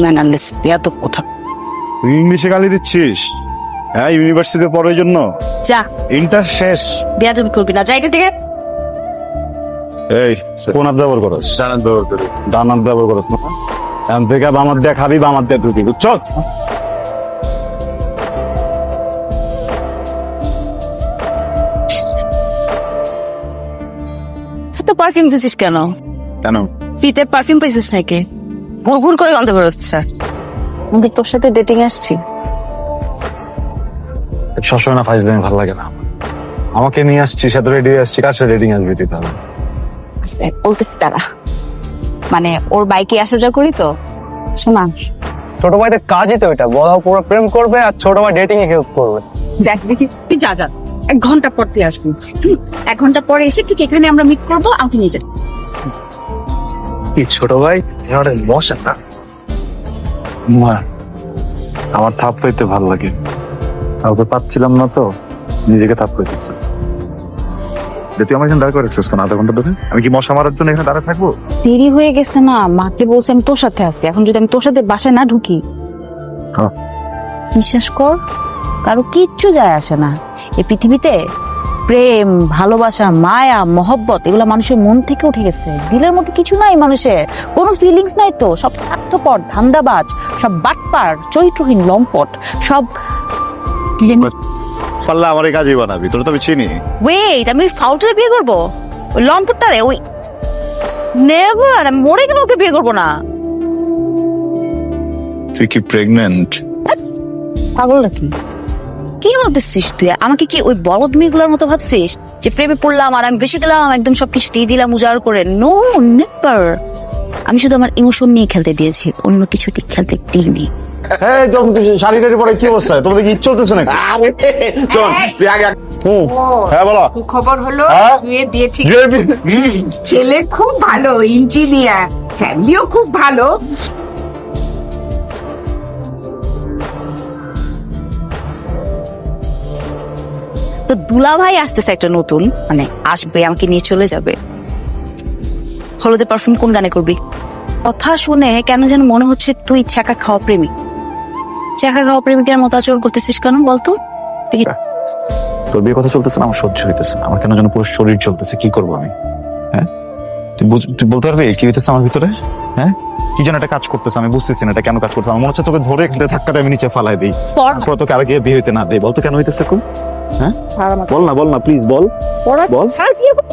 Mannerless বেয়াদব কোথা। তুই ইংলিশে গালি দিচ্ছিস? হ্যাঁ, ইউনিভার্সিটিতে পড়ার জন্য। যা, ইন্টার শেষ। বেয়াদবি করবি না, জায়গা থেকে। এই কোন হাত ব্যবহার করস? ডান হাত ব্যবহার করি। ডান হাত ব্যবহার করস না? এখান থেকে বামার দিয়ে খাবি, বামার দিয়ে ঢুকি, বুঝছ? এত পারফিউম দিছিস কেন? কেন? ফিতে পারফিউম পাইছিস নাকি? ভুল করে গন্ধ বেরোচ্ছে। আমি তোর সাথে ডেটিং আসছি। সবসময় না ফাইজ ভালো লাগে না। আমাকে নিয়ে আসছিস, সাথে রেডি আসছি, কার সাথে রেডিং আসবি তুই তাহলে? বলতেছি তারা, মানে ওর বাইকে আসা যাওয়া করি তো। শোনা, ছোট ভাইদের কাজই তো এটা, বড় পুরো প্রেম করবে আর ছোট ভাই ডেটিং এ হেল্প করবে। দেখ দেখি তুই যা যা, 1 ঘন্টা পর তুই আসবি। 1 ঘন্টা পরে এসে ঠিক এখানে আমরা মিট করবো, আমাকে নিয়ে যাবি। কি ছোট ভাই বসেন না। মা, আমার থাপ পাইতে ভালো লাগে, কাউকে পাচ্ছিলাম না তো নিজেকে থাপ পাইতেছে। তুই আমার এখানে দাঁড় করে রাখছিস কেন 0.5 ঘন্টা ধরে? আমি কি মশা মারার জন্য এখানে দাঁড়া থাকবো? দেরি হয়ে গেছে না, মাকে বলছে আমি তোর সাথে আছি। এখন যদি আমি তোর সাথে বাসায় না ঢুকি, হ্যাঁ। বিশ্বাস কর, কারো কিচ্ছু যায় আসে না। এই পৃথিবীতে প্রেম, ভালোবাসা, মায়া, মহব্বত এগুলো মানুষের মন থেকে উঠে গেছে। দিলের মধ্যে কিছু নাই, মানুষের কোনো ফিলিংস নাই তো। সব স্বার্থপর, ধান্দাবাজ, সব বাটপার, চরিত্রহীন, লম্পট, সব। পাল্লা আমার এই কাজই বানাবি, তোর তো আমি চিনি। ওয়েট, আমি ফাউলটারে বিয়ে করবো? ওই লম্পটটারে? ওই নেভার, আমি মরে গেলে ওকে বিয়ে করবো না। তুই কি প্রেগনেন্ট? পাগল নাকি? কি বলতেছিস তুই? আমাকে কি ওই বলদ মেয়েগুলোর মতো ভাবছিস যে প্রেমে পড়লাম আর আমি বেশি গেলাম, একদম সবকিছু দিয়ে দিলাম উজাড় করে? No, never. আমি শুধু আমার ইমোশন নিয়ে খেলতে দিয়েছি, অন্য কিছু খেলতে দিইনি। হ্যাঁ, শাড়ি টাড়ি পরে কি অবস্থা? তোমাদের কি চলতেছে নাকি? চল তুই আগে। হ্যাঁ বলো। খবর হলো হ্যাঁ? মেয়ের বিয়ে ঠিক। বিয়ে- ছেলে খুব ভালো, ইঞ্জিনিয়ার, ফ্যামিলিও খুব ভালো। তো দুলা ভাই আসতেছে একটা নতুন, মানে আসবে, আমাকে নিয়ে চলে যাবে। হলুদে পারফিউম কোন গানে করবি? কথা শুনে কেন যেন মনে হচ্ছে তুই ছ্যাঁকা খাওয়া প্রেমিক। ছ্যাঁকা খাওয়া প্রেমিকের মতো আচরণ করতেছিস কেন বলতো? তোর বিয়ে কথা চলতেছে না, আমার সহ্য হইতেছে না। আমার কেন যেন পুরো শরীর চলতেছে, কি করবো আমি? হ্যাঁ, তুই বলতে পারবি কি হইতেছে আমার ভিতরে? হ্যাঁ, কি যেন একটা কাজ করতেছে, আমি বুঝতেছি না এটা কেন কাজ করতেছে। আমার মনে হচ্ছে তোকে ধরে এখানে ধাক্কাটা আমি নিচে ফালাই দিই, তারপর তোকে আর গিয়ে বিয়ে হইতে না দেই। বলতো কেন হইতেছে? কোন? হ্যাঁ, বল না প্লিজ, বল বল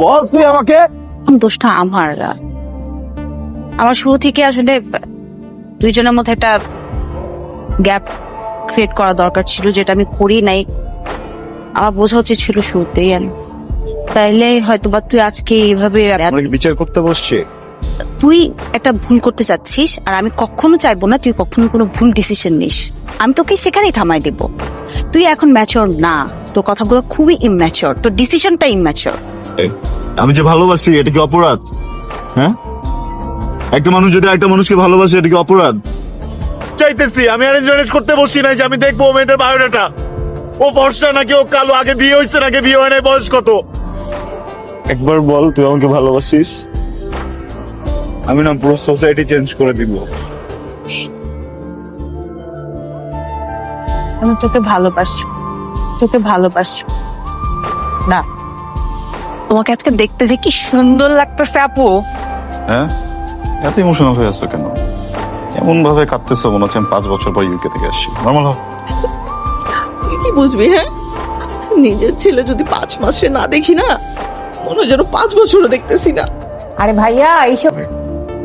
বল তুই আমাকে। দোষটা আমার শুরু থেকে আসলে দুইজনের মধ্যে একটা গ্যাপ ক্রিয়েট করা দরকার ছিল, যেটা আমি করি নাই। আমার বোঝা উচিত ছিল শুরুতেই। তাইলে হয়তো বা তুই আজকে এইভাবে বিচার করতে বসছে। তুই একটা ভুল করতে চাচ্ছিস, আর আমি কখনো চাইবো না তুই কখনো কোনো ভুল ডিসিশন নিস। আমি তোকে সেখানেই থামাই দেব। তুই এখন ম্যাচিওর না, তোর কথাগুলো খুবই ইম্যাচিওর, তোর ডিসিশনটা ইম্যাচিওর। আমি যে ভালোবাসি, এটা কি অপরাধ? হ্যাঁ, একটা মানুষ যদি একটা মানুষকে ভালোবাসে, এটা কি অপরাধ? চাইতেছি আমি অ্যারেঞ্জ ম্যারেজ করতে বসছি না যে আমি দেখবো মেয়েটার বায়োডাটা, ও ফর্সা নাকি ও কালো, আগে বিয়ে হয়েছে নাকি বিয়ে হয় নাই, বয়স কত। একবার বল তুই আমাকে ভালোবাসিস, আমি না পুরো সোসাইটি চেঞ্জ করে দিব। আমি তোকে ভালোবাসি, না তোমাকে আজকে দেখতে দেখি সুন্দর লাগতেছে আপু। হ্যাঁ, এত ইমোশনাল হয়ে আসছো কেন? এমন ভাবে কাঁদতেছো মনে হচ্ছে আমি 5 বছর পর ইউকে থেকে আসছি। নর্মাল হোক। তুই কি বুঝবি? হ্যাঁ, নিজের ছেলে যদি 5 মাসে না দেখি না, মনে হয় যেন 5 বছরও দেখতেছি না। আরে ভাইয়া এইসব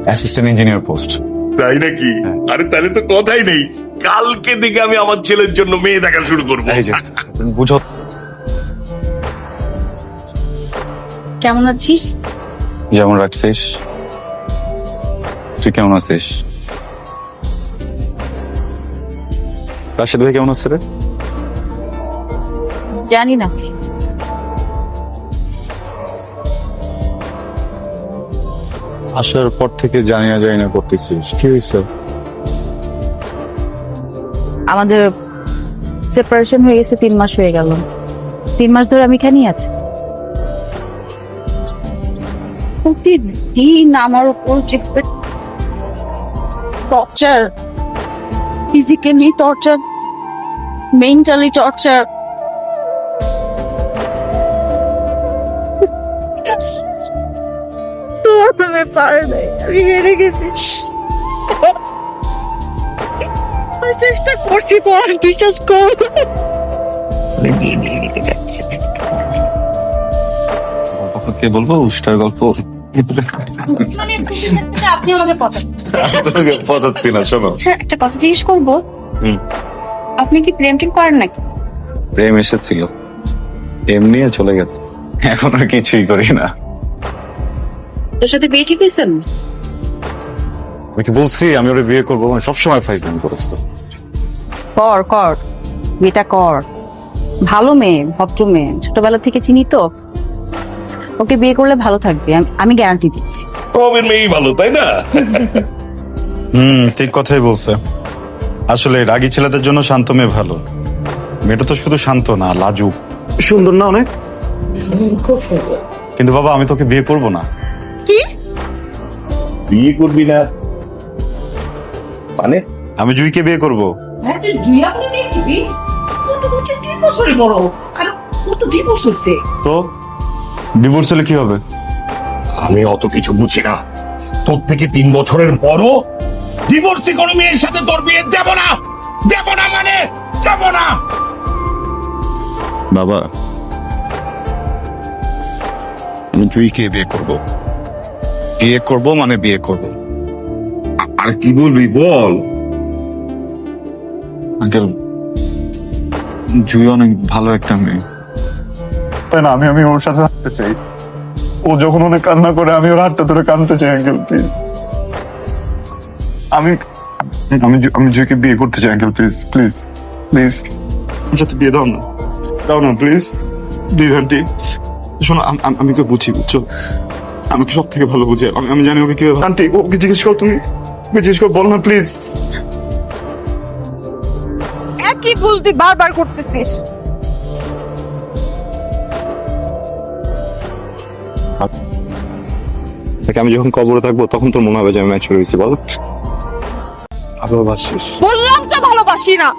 অ্যাসিস্ট্যান্ট ইঞ্জিনিয়ার পোস্ট। তাই নাকি? আরে তাহলে তো কথাই নেই, কালকে থেকে আমি আমার ছেলের জন্য মেয়ে দেখা শুরু করবো। এই যে বুঝো। কেমন আছিস? যেমন রাখছিস। তুই কেমন আছিস? রাশেদ ভাই কেমন আছে রে? জানি না। আসার পর থেকে জানি না করতেছিস, কি হয়েছে? আমাদের সেপারেশন হয়ে গেছে, 3 মাস হয়ে গেল। 3 মাস ধরে আমি এখানেই আছি। প্রতিদিন আমার উপর torture physically torture, mentally torture. আমি পারি নাই, আমি হেরে গেছি। আমি চেষ্টা করছি পড়ার, বিশ্বাস কর। কে বলবো উষ্টার গল্প? আপনি আমাকে পটান। পতাচ্ছি না, শোনো। আচ্ছা, একটা কথা জিজ্ঞেস করবো, আপনি কি প্রেম টেম করেন নাকি? প্রেম এসেছিল, এমনি চলে গেছে, এখন আর কিছুই করি না। তোর সাথে বিয়ে ঠিক হয়েছেন? আমি কি বলছি আমি ওরা বিয়ে করবো? মানে সবসময় ফাইজলামি করেছ তো। কর কর, বিয়েটা কর। ভালো মেয়ে, ভদ্র মেয়ে, ছোটবেলা থেকে চিনি তো। ওকে বিয়ে করলে ভালো থাকবে, আমি গ্যারান্টি দিচ্ছি। প্রবীণ মেয়েই ভালো, তাই না? ঠিক কথাই বলছে। আসলে রাগী ছেলেদের জন্য শান্ত মেয়ে ভালো। মেয়েটা তো শুধু শান্ত না, লাজুক, সুন্দর না অনেক? কিন্তু বাবা আমি তোকে বিয়ে করব না। কি? বিয়ে করবি না মানে? আমি জুইকে বিয়ে করব। হ্যাঁ, তুই জুইয়া বলে বিয়ে দিবি? ও তো হচ্ছে 3 বছরের বড়, আর ও তো ডিভোর্স হয়েছে। তো ডিভোর্স হলে কি হবে? আমি অত কিছু বুঝি না। তোর থেকে 3 বছরের বড় ডিভোর্সি কোনো মেয়ের সাথে তোর বিয়ে দেব না, দেব না মানে দেব না। বাবা আমি জুইকে বিয়ে করব, বিয়ে করব মানে বিয়ে করব। আর কি বলবি বল? আঙ্কেল জুই অনেক ভালো একটা মেয়ে, তাই না? আমি ওর সাথে থাকতে চাই। ও যখন অনেক কান্না করে আমি ওর হাতটা ধরে কাঁদতে চাই। আঙ্কেল প্লিজ, আমি আমি আমি জুইকে বিয়ে করতে চাই। আঙ্কেল প্লিজ প্লিজ প্লিজ আমার সাথে বিয়ে দাও না, দাও না প্লিজ প্লিজ। আন্টি শোনো, আমি ওকে বুঝি, বুঝছো? আমি ওকে সব থেকে ভালো বুঝি। আমি জানি ওকে কিভাবে। আন্টি ওকে জিজ্ঞেস করো, তুমি ওকে জিজ্ঞেস করো, বল না প্লিজ। একই ভুল তুই বারবার করতেছিস। আমি যখন কবরে থাকবো তখন তোর মনে হবে যে আমি ম্যাচুর হয়েছি। বল ভালোবাসিস? বললাম তো ভালোবাসি না।